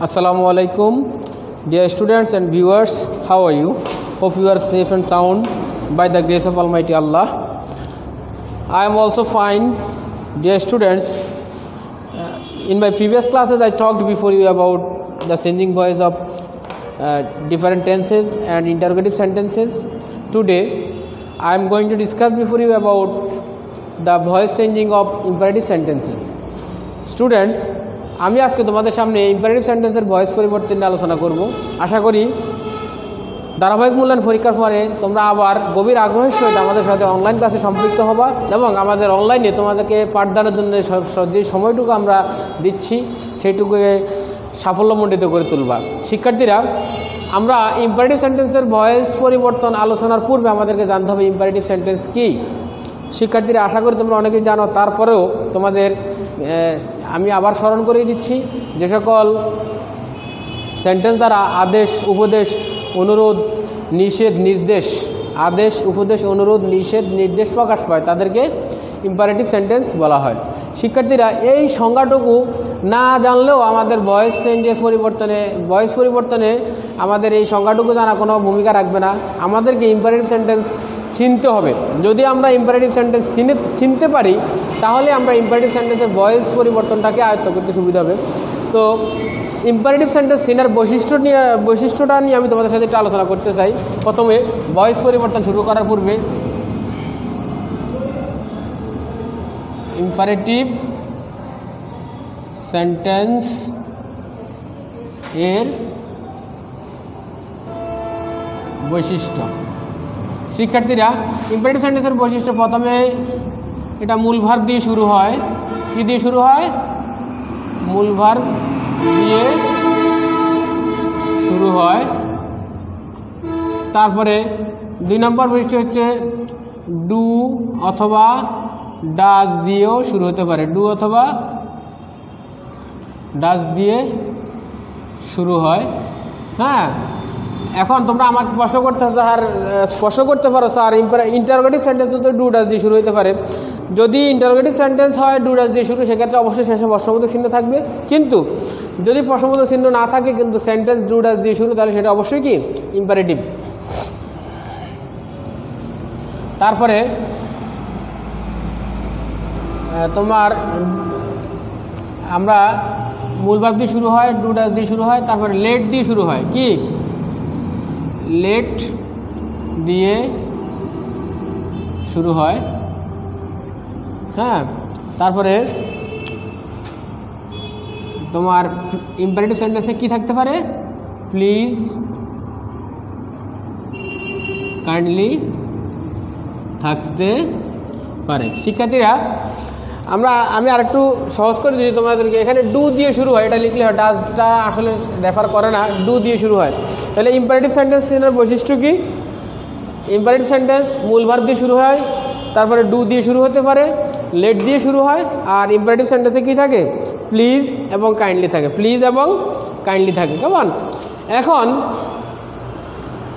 Assalamu alaikum, dear students and viewers. How are you? Hope you are safe and sound by the grace of Almighty Allah. I am also fine, dear students. In my previous classes, I talked before you about the changing voice of different tenses and interrogative sentences. Today, I am going to discuss before you about the voice changing of imperative sentences. Students, আমি আজকে তোমাদের সামনে imperative সেন্টেন্সের voice পরিবর্তন নিয়ে আলোচনা করব। আশা করি ধারাবাহিক মূল্যায়ন পরীক্ষার পরে তোমরা আবার গভীর আগ্রহের সহিত আমাদের সাথে অনলাইন ক্লাসে সম্পৃক্ত হবা এবং আমাদের অনলাইনে তোমাদেরকে পাঠদানের জন্য যে সময়টুকু আমরা দিচ্ছি সেইটুকু সাফল্যমণ্ডিত করে তুলবা। শিক্ষার্থীরা, আমরা ইম্পারেটিভ সেন্টেন্সের ভয়েস পরিবর্তন আলোচনার পূর্বে আমাদেরকে জানতে হবে ইম্পারেটিভ সেন্টেন্স কী। শিক্ষার্থীরা, আশা করি তোমরা অনেকেই জানো, তারপরেও তোমাদের আমি আবার স্মরণ করিয়ে দিচ্ছি যে সকল সেন্টেন্স দ্বারা আদেশ, উপদেশ, অনুরোধ, নিষেধ, নির্দেশ, আদেশ, উপদেশ, অনুরোধ, নিষেধ, নির্দেশ প্রকাশ পায় তাদেরকে ইম্পারেটিভ সেন্টেন্স বলা হয়। শিক্ষার্থীরা, এই সংজ্ঞাটুকু না জানলেও আমাদের ভয়েস পরিবর্তনে আমাদের এই সংজ্ঞাটুকু জানা কোনো ভূমিকা রাখবে না। আমাদেরকে ইম্পারেটিভ সেন্টেন্স চিনতে হবে। যদি আমরা ইম্পারেটিভ সেন্টেন্স চিনতে পারি তাহলে আমরা ইম্পারেটিভ সেন্টেন্সের ভয়েস পরিবর্তনটাকে আয়ত্ত করতে সুবিধা হবে। তো ইম্পারেটিভ সেন্টেন্স চেনার বৈশিষ্ট্যটা নিয়ে আমি তোমাদের সাথে একটু আলোচনা করতে চাই। প্রথমে ভয়েস পরিবর্তন শুরু করার পূর্বে ইম্পারেটিভ সেন্টেন্স এর বৈশিষ্ট্য। শিক্ষার্থীরা, ইম্পারেটিভ সেন্টেন্সের বৈশিষ্ট্য, প্রথমে এটা মূল ভার্ব দিয়ে শুরু হয়। কি দিয়ে শুরু হয়? মূল ভার্ব দিয়ে শুরু হয়। তারপরে 2 নম্বর বৈশিষ্ট্য হচ্ছে ডু অথবা ডাজ দিয়েও শুরু হতে পারে। ডু অথবা ডাজ দিয়ে শুরু হয়। হ্যাঁ, এখন তোমরা আমাকে প্রশ্ন করতে পারো, স্যার ইন্টারোগেটিভ সেন্টেন্স তো ডু ডাজ দিয়ে শুরু হতে পারে। যদি ইন্টারোগেটিভ সেন্টেন্স হয় ডু ডাজ দিয়ে শুরু, সেক্ষেত্রে অবশ্যই শেষে প্রশ্নবোধক চিহ্ন থাকবে। কিন্তু যদি প্রশ্নবোধক চিহ্ন না থাকে কিন্তু সেন্টেন্স ডু ডাজ দিয়ে শুরু, তাহলে সেটা অবশ্যই কি ইম্পারেটিভ। তারপরে তোমার আমরা মূল ভার্ব দিয়ে শুরু হয়, ডু ডাজ দিয়ে শুরু হয়, তারপরে লেট দিয়ে শুরু হয়। কি? লেট দিয়ে শুরু হয়। হ্যাঁ, তারপরে তোমার ইম্পারেটিভ সেন্টেন্সে কি থাকতে পারে? প্লিজ, কাইন্ডলি থাকতে পারে। শিক্ষার্থীরা, আমি আরেকটু সহজ করে দিচ্ছি তোমাদেরকে। এখানে ডু দিয়ে শুরু হয়, এটা লিখলে হয়। ডাজটা আসলে রেফার করে না, ডু দিয়ে শুরু হয়। তাহলে ইম্পারেটিভ সেন্টেন্স চেনার বৈশিষ্ট্য কি? ইম্পারেটিভ সেন্টেন্স মূল ভার্ব দিয়ে শুরু হয়, তারপরে ডু দিয়ে শুরু হতে পারে, লেট দিয়ে শুরু হয়, আর ইম্পারেটিভ সেন্টেন্সে কি থাকে? প্লিজ এবং কাইন্ডলি থাকে। প্লিজ এবং কাইন্ডলি থাকে। কেমন? এখন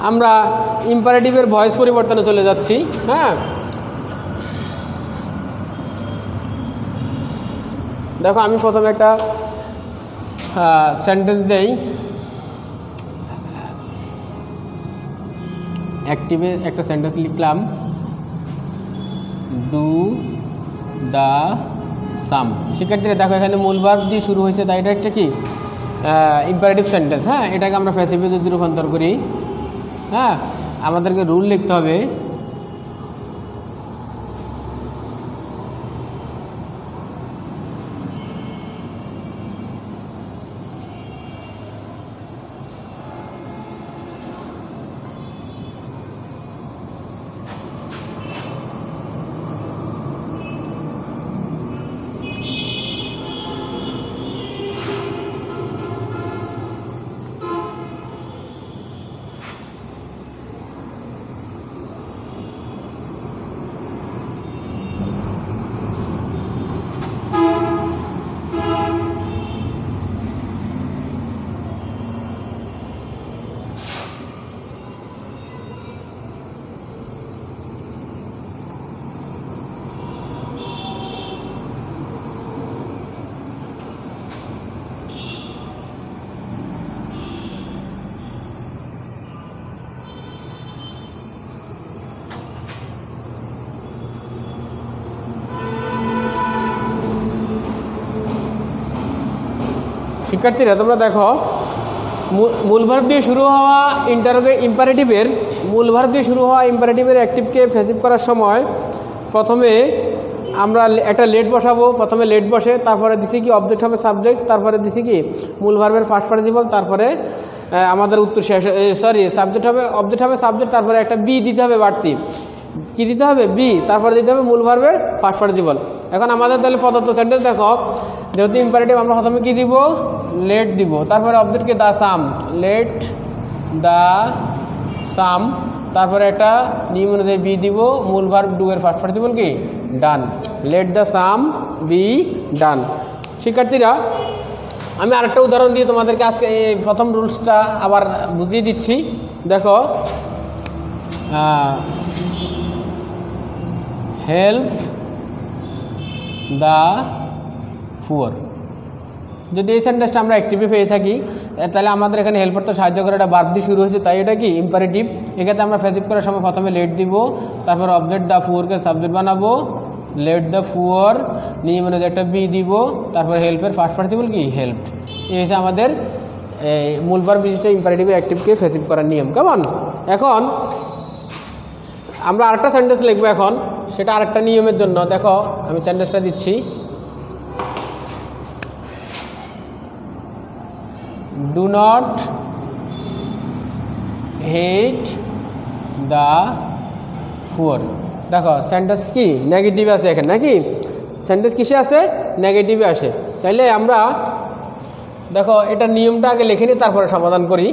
আমরা ইম্পারেটিভের ভয়েস পরিবর্তনে চলে যাচ্ছি। হ্যাঁ, দেখো, আমি প্রথমে একটা সেন্টেন্স দেই। অ্যাক্টিভে একটা সেন্টেন্স লিখলাম, ডু দ্য সাম। শিক্ষার্থীরা দেখো, এখানে মূল ভার্ব দিয়ে শুরু হয়েছে, তাই এটা একটা কি ইম্পারেটিভ সেন্টেন্স। হ্যাঁ, এটাকে আমরা প্যাসিভে যদি রূপান্তর করি, হ্যাঁ, আমাদেরকে রুল লিখতে হবে। শিক্ষার্থীরা তোমরা দেখো মূল ভার্ব দিয়ে শুরু হওয়া ইম্পারেটিভের মূল ভার্ব দিয়ে শুরু হওয়া ইম্পারেটিভের অ্যাক্টিভকে ফেসিভ করার সময় প্রথমে আমরা একটা লেট বসাবো। প্রথমে লেট বসে তারপরে দিছি কি অবজেক্ট হবে সাবজেক্ট, তারপরে দিছি কি মূল ভার্বের ফার্স্ট পার্টিসিপল, তারপরে আমাদের উত্তর শেষ সাবজেক্ট হবে অবজেক্ট হবে সাবজেক্ট, তারপরে একটা বি দিতে হবে বাড়তি। কি দিতে হবে? বি, তারপরে দিতে হবে মূল ভার্বের ফার্স্ট পার্টিসিপল। এখন আমাদের তাহলে প্রদত্ত সেন্টেন্স দেখো, যেহেতু ইম্পারেটিভ আমরা প্রথমে কি দিব? লেট দিব। তারপরে অবজেক্টকে দা সাম, লেট দা সাম, তারপরে একটা নিয়ম অনুযায়ী বি দিব, মূল ভার্ব ডু এর ফার্স্ট পার্টিসিপল কি? Done. Let the same be done. শিক্ষার্থীরা আমি আরেকটা উদাহরণ দিয়ে তোমাদেরকে আজকে এই প্রথম রুলসটা আবার বুঝিয়ে দিচ্ছি। দেখো, হেল্প দ্য পুয়ার, যদি এই সেন্টেন্সটা আমরা অ্যাক্টিভলি পেয়ে থাকি তাহলে আমাদের এখানে হেল্পার তো সাহায্য করে, এটা ভার্ব দিয়ে শুরু হয়েছে তাই এটা কি ইম্পারেটিভ। এক্ষেত্রে আমরা ফেসিভ করার সময় প্রথমে লেট দিব, তারপর অবজেক্ট দ্য পুয়ারকে সাবজেক্ট বানাবো, লেট দ্য পুয়ার নিয়ম অনুযায়ী একটা বি দিব, তারপর হেল্পের ফার্স্ট পার্টিসিপল কি? হেল্পড। এই হচ্ছে আমাদের মূল ভার্ব বিশিষ্ট ইম্পারেটিভ অ্যাক্টিভকে ফেসিভ করার নিয়ম। কেমন? এখন আমরা আরেকটা সেন্টেন্স লিখবো এখন, সেটা আরেকটা নিয়মের জন্য। দেখো আমি সেন্টেন্সটা দিচ্ছি, do not hate the poor. দেখো সেন্টেন্স কি নেগেটিভ আছে এখানে নাকি? সেন্টেন্স কিসে আছে? নেগেটিভে আসে। তাইলে আমরা দেখো এটা নিয়মটা আগে লিখে নিই, তারপরে সমাধান করি।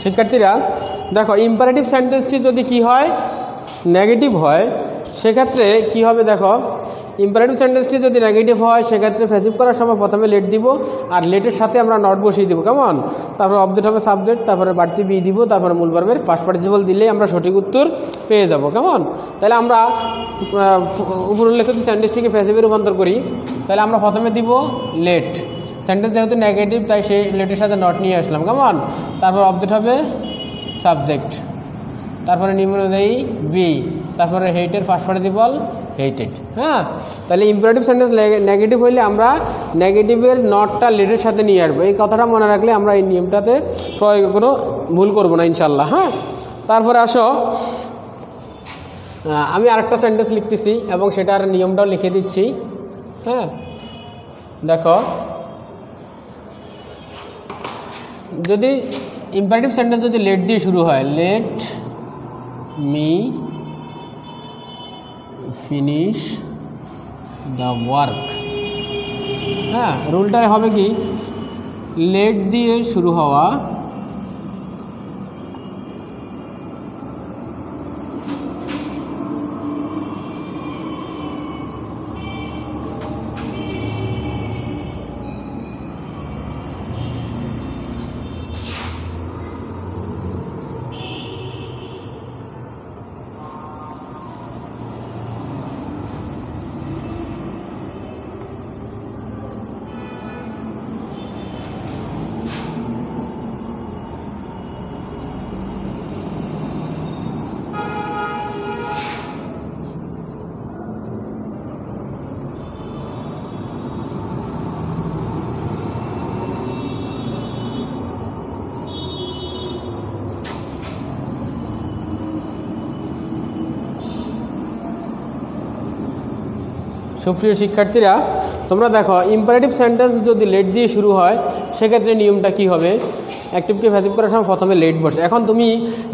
শিক্ষার্থীরা দেখো ইম্পারেটিভ সেন্টেন্সটি যদি কি হয়? নেগেটিভ হয়, সেক্ষেত্রে কি হবে? দেখো ইম্পারেটিভ সেন্টেন্সটি যদি নেগেটিভ হয় সেক্ষেত্রে ফেসিভ করার সময় প্রথমে লেট দিব, আর লেটের সাথে আমরা নট বসিয়ে দিব। কেমন? তারপরে অবজেক্ট হবে সাবজেক্ট, তারপরে বাড়তি বি দিব, তারপরে মূল ভার্বের ফার্স্ট পার্টিসিপল দিলেই আমরা সঠিক উত্তর পেয়ে যাব। কেমন? তাহলে আমরা উপরোল্লেখিত সেন্টেন্সটিকে ফেসিভে রূপান্তর করি। তাহলে আমরা প্রথমে দিব লেট, সেন্টেন্স যেহেতু নেগেটিভ তাই সেই লেটের সাথে নট নিয়ে আসলাম। কেমন? তারপর অবজেক্ট হবে সাবজেক্ট, তারপরে নিয়ম অনুযায়ী বি, তারপরে হেটের ফার্স্ট পার্টিসিপল হেটেড। হ্যাঁ, তাহলে ইম্পারেটিভ সেন্টেন্স নেগেটিভ হইলে আমরা নেগেটিভের নটটা লেটের সাথে নিয়ে আসবো। এই কথাটা মনে রাখলে আমরা এই নিয়মটাতে কোনো ভুল করবো না ইনশাল্লাহ। হ্যাঁ, তারপরে আসো আমি আরেকটা সেন্টেন্স লিখতেছি এবং সেটার নিয়মটাও লিখে দিচ্ছি। হ্যাঁ, দেখো যদি ইম্পারেটিভ সেন্টেন্স যদি লেট দিয়ে শুরু হয়, let me finish the work. হ্যাঁ, রুলটা হবে কি? লেট দিয়ে শুরু হওয়া সুপ্রিয় শিক্ষার্থীরা, তোমরা দেখো ইম্পারেটিভ সেন্টেন্স যদি লেট দিয়ে শুরু হয় সেক্ষেত্রে নিয়মটা কি হবে? অ্যাক্টিভকে প্যাসিভ করার সময় প্রথমে লেট বসে। এখন তুমি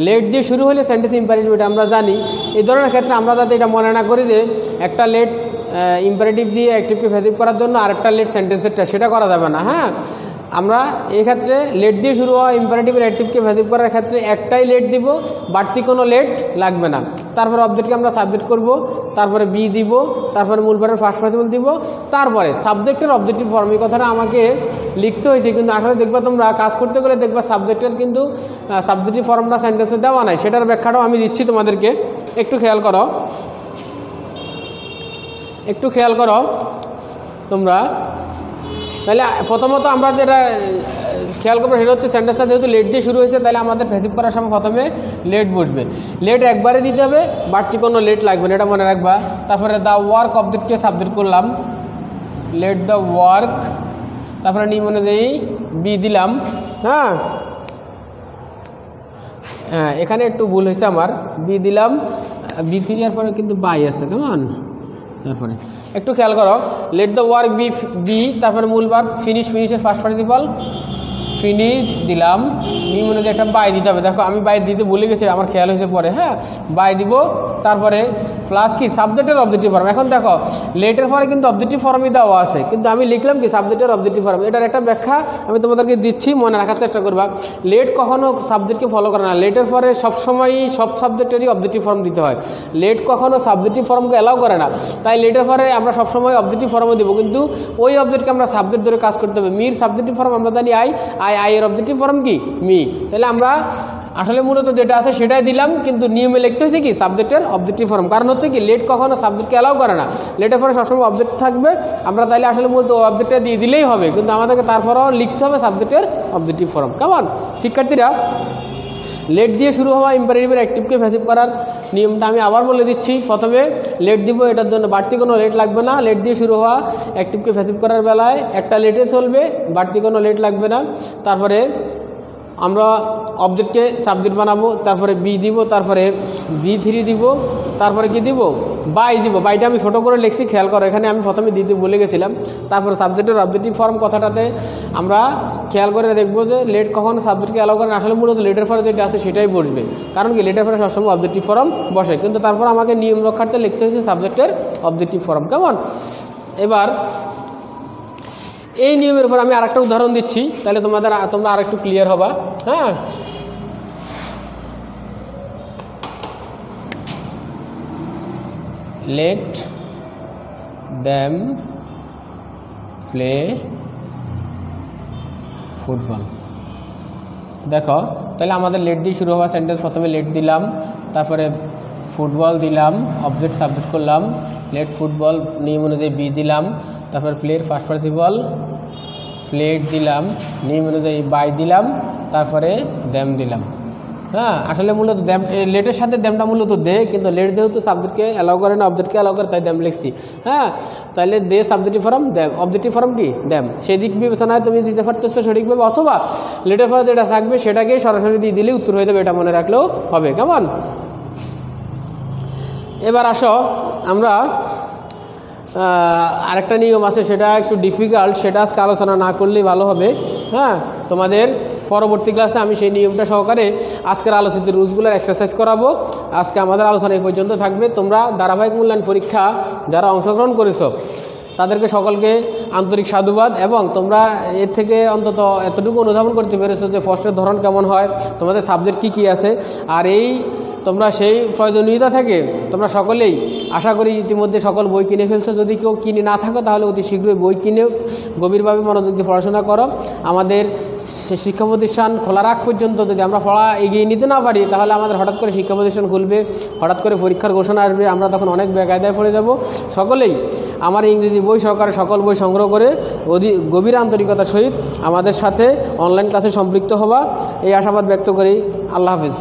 লেট দিয়ে শুরু হলে সেন্টেন্স ইম্পারেটিভ, এটা আমরা জানি। এই ধরনের ক্ষেত্রে আমরা যাতে এটা মনে না করি যে একটা লেট ইম্পারেটিভ দিয়ে অ্যাক্টিভকে প্যাসিভ করার জন্য আরেকটা লেট সেন্টেন্সেরটা, সেটা করা যাবে না। হ্যাঁ, আমরা এই ক্ষেত্রে লেট দিয়ে শুরু হওয়া ইম্পারেটিভ অ্যাক্টিভকে প্যাসিভ করার ক্ষেত্রে একটাই লেট দিব, বাড়তি কোনো লেট লাগবে না। তারপরে অবজেক্টকে আমরা সাবজেক্ট করব, তারপরে বি দিব, তারপরে মূল ভার্বের ফার্স্ট পার্টিসিপল দিব, তারপরে সাবজেক্টের অবজেক্টিভ ফর্ম। এই কথাটা আমাকে লিখতে হয়েছে, কিন্তু আসলে দেখবা তোমরা কাজ করতে গেলে দেখবা সাবজেক্টের কিন্তু সাবজেক্টিভ ফর্মটা সেন্টেন্সে দেওয়া নাই, সেটার ব্যাখ্যাটাও আমি দিচ্ছি তোমাদেরকে। একটু খেয়াল করো, একটু খেয়াল করো তোমরা। তাহলে প্রথমত আমরা যেটা খেয়াল করবো সেটা হচ্ছে সেন্টেন্সটা যেহেতু লেট দিয়ে শুরু হয়েছে, তাহলে আমাদের প্যাসিভ করার সময় প্রথমে লেট বসবে। লেট একবারে দিতে হবে, বাড়তি কোনো লেট লাগবে না, এটা মনে রাখবা। তারপরে দ্য ওয়ার্ক অবজেক্টকে সাবজেক্ট করলাম, লেট দ্য ওয়ার্ক, তারপরে নিয়ম অনুযায়ী বি দিলাম। হ্যাঁ, এখানে একটু ভুল হয়েছে আমার, বি দিলাম, বি থ্রি এর পরে কিন্তু বাই আছে, কেমন? তারপরে একটু খেয়াল করো, let the work be be, তারপরে মূল ভার্ব ফিনিশ, ফিনিশের ফার্স্ট পার্টিসিপল ফিনিশ দিলাম, নিয়ম অনুযায়ী একটা বাই দিতে হবে। দেখো আমি বাই দিতে ভুলে গেছি, আমার খেয়াল হয়েছে পরে। হ্যাঁ, বাই দিব, তারপরে প্লাস কি সাবজেক্টের অবজেক্টিভ ফর্ম। এখন দেখো লেটের পরে কিন্তু অবজেক্টিভ ফর্মই দেওয়া আছে, কিন্তু আমি লিখলাম কি সাবজেক্টের অবজেক্টিভ ফর্ম। এটার একটা ব্যাখ্যা আমি তোমাদেরকে দিচ্ছি, মনে রাখার চেষ্টা করবা। লেট কখনো সাবজেক্টকে ফলো করে না, লেটের পরে সবসময়ই সব সাবজেক্টেরই অবজেক্টিভ ফর্ম দিতে হয়। লেট কখনো সাবজেক্টিভ ফর্মকে অ্যালাউ করে না, তাই লেটের পরে আমরা সবসময় অবজেক্টিভ ফর্মও দিব, কিন্তু ওই অবজেক্টকে আমরা সাবজেক্ট ধরে কাজ করতে হবে। মির সাবজেক্টিভ ফর্ম আমরা জানি আই, আই এর অবজেক্টিভ ফর্ম কি মি। তাহলে আমরা আসলে মূলত যেটা আছে সেটাই দিলাম, কিন্তু নিয়মে লিখতে হচ্ছে কি সাবজেক্টের অবজেক্টিভ ফর্ম। কারণ হচ্ছে কি লেট কখনো সাবজেক্টকে অ্যালাউ করে না, লেটের পরে সবসময় অবজেক্ট থাকবে। আমরা তাইলে আসলে মূলত অবজেক্টটা দিয়ে দিলেই হবে, কিন্তু আমাদেরকে তারপরেও লিখতে হবে সাবজেক্টের অবজেক্টিভ ফর্ম। কেমন শিক্ষার্থীরা? লেট দিয়ে শুরু হওয়া ইম্পারেটিভের অ্যাক্টিভকে প্যাসিভ করার নিয়মটা আমি আবার বলে দিচ্ছি। প্রথমে লেট দিব, এটার জন্য বাড়তি কোনো লেট লাগবে না। লেট দিয়ে শুরু হওয়া অ্যাক্টিভকে প্যাসিভ করার বেলায় একটা লেটে চলবে, বাড়তি কোনো লেট লাগবে না। তারপরে আমরা অবজেক্টকে সাবজেক্ট বানাবো, তারপরে বি দিব, তারপরে বি থ্রি দিব, তারপরে কি দিব? বাই দিব। বাইটা আমি ছোটো করে লিখছি, খেয়াল করো, এখানে আমি প্রথমে দিতে বলে গেছিলাম। তারপরে সাবজেক্টের অবজেক্টিভ ফর্ম কথাটাতে আমরা খেয়াল করে দেখবো যে লেট কখনো সাবজেক্টকে অ্যালাউ করেন, আসলে মূলত লেটের পরে যেটা আছে সেটাই বসবে। কারণ কি লেটের পরে সবসময় অবজেক্টিভ ফর্ম বসে, কিন্তু তারপর আমাকে নিয়ম রক্ষার্থে লিখতে হয়েছে সাবজেক্টের অবজেক্টিভ ফর্ম। কেমন? এবার এই নিয়মের উপর আমি আরেকটা উদাহরণ দিচ্ছি, তাহলে তোমরা আরেকটু ক্লিয়ার হবা। হ্যাঁ, লেট দ্যাম প্লে ফুটবল। দেখো তাহলে আমাদের লেট দিয়ে শুরু হওয়া সেন্টেন্স, প্রথমে লেট দিলাম, তারপরে ফুটবল দিলাম, অবজেক্ট সাবজেক্ট করলাম, লেট ফুটবল, নিয়ম অনুযায়ী বি দিলাম, তারপর প্লের ফার্স্ট পার্টিসিপল প্লেট দিলাম, নিয়ম অনুযায়ী বাই দিলাম, তারপরে দ্যাম দিলাম। হ্যাঁ, আসলে মূলত দ্যাম, লেটের সাথে দ্যামটা মূলত দে, কিন্তু লেট যেহেতু সাবজেক্টকে অ্যালাউ করে না, অবজেক্টকে অ্যালাউ করে, তাই দ্যাম লিখছি। হ্যাঁ, তাহলে they subjective form, them objective form কি দ্যাম। সেই দিক বিবেচনায় তুমি দিতে পারতেছো সঠিকভাবে, অথবা লেটের পরে যেটা থাকবে সেটাকেই সরাসরি দিয়ে দিলেই উত্তর হয়ে যাবে, এটা মনে রাখলেও হবে। কেমন? এবার আসো আমরা আরেকটা নিয়ম আছে, সেটা একটু ডিফিকাল্ট, সেটা আজকে আলোচনা না করলেই ভালো হবে। হ্যাঁ, তোমাদের পরবর্তী ক্লাসে আমি সেই নিয়মটা সহকারে আজকের আলোচিত রুলসগুলোর এক্সারসাইজ করাবো। আজকে আমাদের আলোচনা এই পর্যন্ত থাকবে। তোমরা ধারাবাহিক মূল্যায়ন পরীক্ষা যারা অংশগ্রহণ করেছো তাদেরকে সকলকে আন্তরিক সাধুবাদ, এবং তোমরা এর থেকে অন্তত এতটুকু অনুধাবন করতে পেরেছো যে প্রশ্নের ধরন কেমন হয়, তোমাদের সাবজেক্ট কী কী আছে। আর এই তোমরা সেই প্রয়োজনীয়তা থেকে তোমরা সকলেই আশা করি ইতিমধ্যে সকল বই কিনে ফেলছো। যদি কেউ কিনে না থাকো তাহলে অতি শীঘ্রই বই কিনে গভীরভাবে মনোযোগ দিয়ে পড়াশোনা করো। আমাদের শিক্ষা প্রতিষ্ঠান খোলা রাখ পর্যন্ত যদি আমরা পড়া এগিয়ে নিতে না পারি, তাহলে আমাদের হঠাৎ করে শিক্ষা প্রতিষ্ঠান খুলবে, হঠাৎ করে পরীক্ষার ঘোষণা আসবে, আমরা তখন অনেক বেকায়দায় পড়ে যাব। সকলেই আমার ইংরেজি বই সহকারে সকল বই সংগ্রহ করে গভীর আন্তরিকতার সহিত আমাদের সাথে অনলাইন ক্লাসে সম্পৃক্ত হবা, এই আশাবাদ ব্যক্ত করি। আল্লাহ হাফিজ।